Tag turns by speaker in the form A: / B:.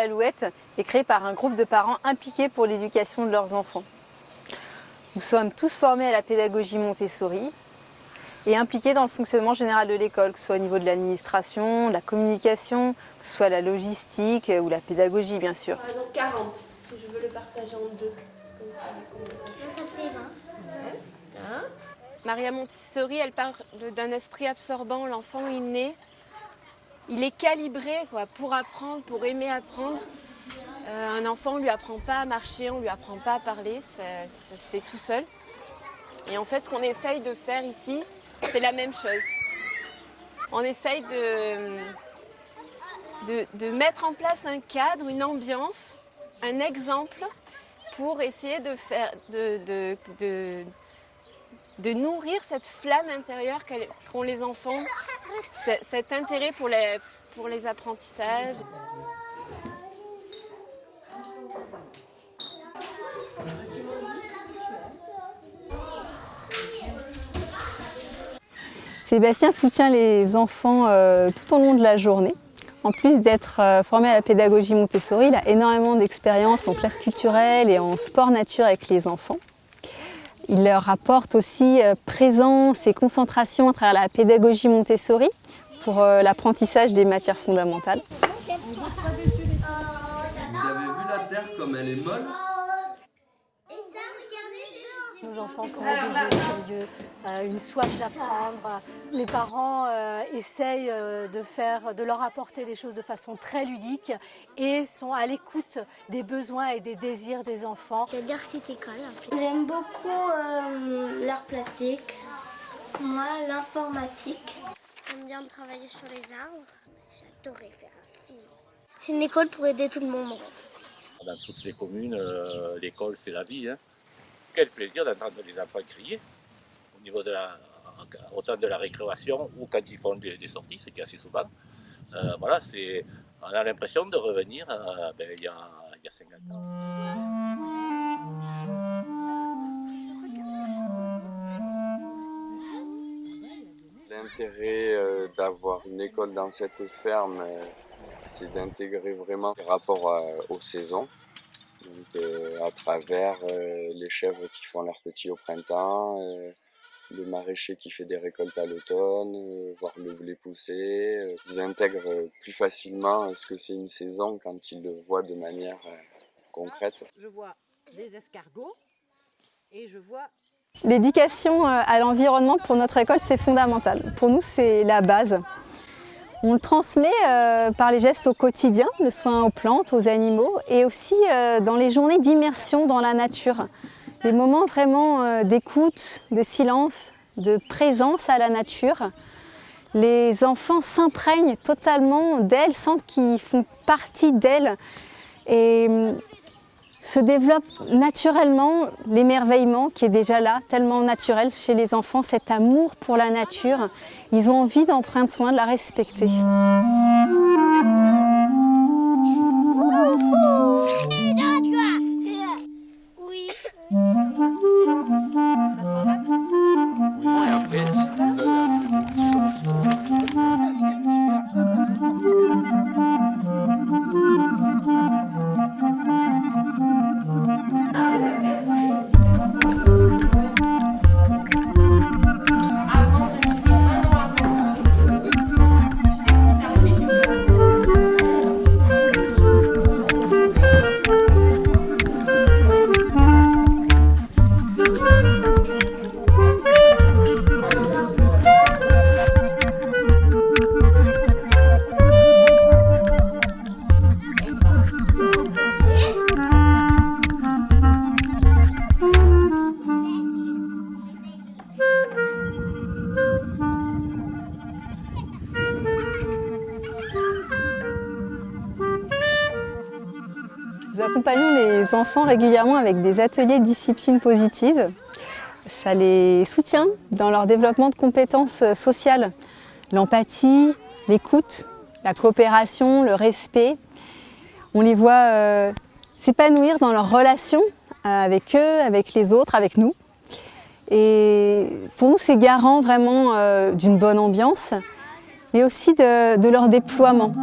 A: l'Alouette est créé par un groupe de parents impliqués pour l'éducation de leurs enfants. Nous sommes tous formés à la pédagogie Montessori et impliqués dans le fonctionnement général de l'école, que ce soit au niveau de l'administration, de la communication, que ce soit la logistique ou la pédagogie bien sûr.
B: Par exemple 40, si je veux le partager en deux. Comme ça
C: fait 20.
B: Ouais. Maria Montessori, elle parle d'un esprit absorbant. L'enfant, il est calibré pour apprendre, pour aimer apprendre. Un enfant, on ne lui apprend pas à marcher, on ne lui apprend pas à parler, ça se fait tout seul. Et en fait, ce qu'on essaye de faire ici, c'est la même chose. On essaye de mettre en place un cadre, une ambiance, un exemple pour essayer de nourrir cette flamme intérieure qu'ont les enfants, cet intérêt pour les apprentissages.
A: Sébastien soutient les enfants tout au long de la journée. En plus d'être formé à la pédagogie Montessori, il a énormément d'expérience en classe culturelle et en sport nature avec les enfants. Il leur apporte aussi présence et concentration à travers la pédagogie Montessori pour l'apprentissage des matières fondamentales.
D: Vous avez vu la terre comme elle est molle ?
E: Nos enfants sont curieux, une soif d'apprendre. Les parents essayent de leur apporter des choses de façon très ludique et sont à l'écoute des besoins et des désirs des enfants.
C: J'adore cette école. J'aime beaucoup l'art plastique, moi l'informatique. J'aime bien travailler sur les arbres. J'adorais faire un film. C'est une école pour aider tout le monde.
F: Dans toutes les communes, l'école c'est la vie. Quel plaisir d'entendre les enfants crier au niveau autant de la récréation ou quand ils font des sorties, c'est assez souvent. Voilà, on a l'impression de revenir il y a 50 ans.
G: L'intérêt d'avoir une école dans cette ferme, c'est d'intégrer vraiment les rapports aux saisons. Donc, à travers les chèvres qui font leurs petits au printemps, le maraîcher qui fait des récoltes à l'automne, voir le blé pousser. Ils intègrent plus facilement ce que c'est une saison quand ils le voient de manière concrète.
H: Je vois des escargots et je vois...
A: L'éducation à l'environnement pour notre école, c'est fondamental. Pour nous, c'est la base. On le transmet par les gestes au quotidien, le soin aux plantes, aux animaux et aussi dans les journées d'immersion dans la nature. Les moments vraiment d'écoute, de silence, de présence à la nature. Les enfants s'imprègnent totalement d'elle, sentent qu'ils font partie d'elle et se développe naturellement l'émerveillement qui est déjà là, tellement naturel chez les enfants, cet amour pour la nature. Ils ont envie d'en prendre soin, de la respecter.
C: Oui.
A: Nous accompagnons les enfants régulièrement avec des ateliers de discipline positive. Ça les soutient dans leur développement de compétences sociales, l'empathie, l'écoute, la coopération, le respect. On les voit s'épanouir dans leurs relations avec eux, avec les autres, avec nous. Et pour nous, c'est garant vraiment d'une bonne ambiance, mais aussi de leur déploiement.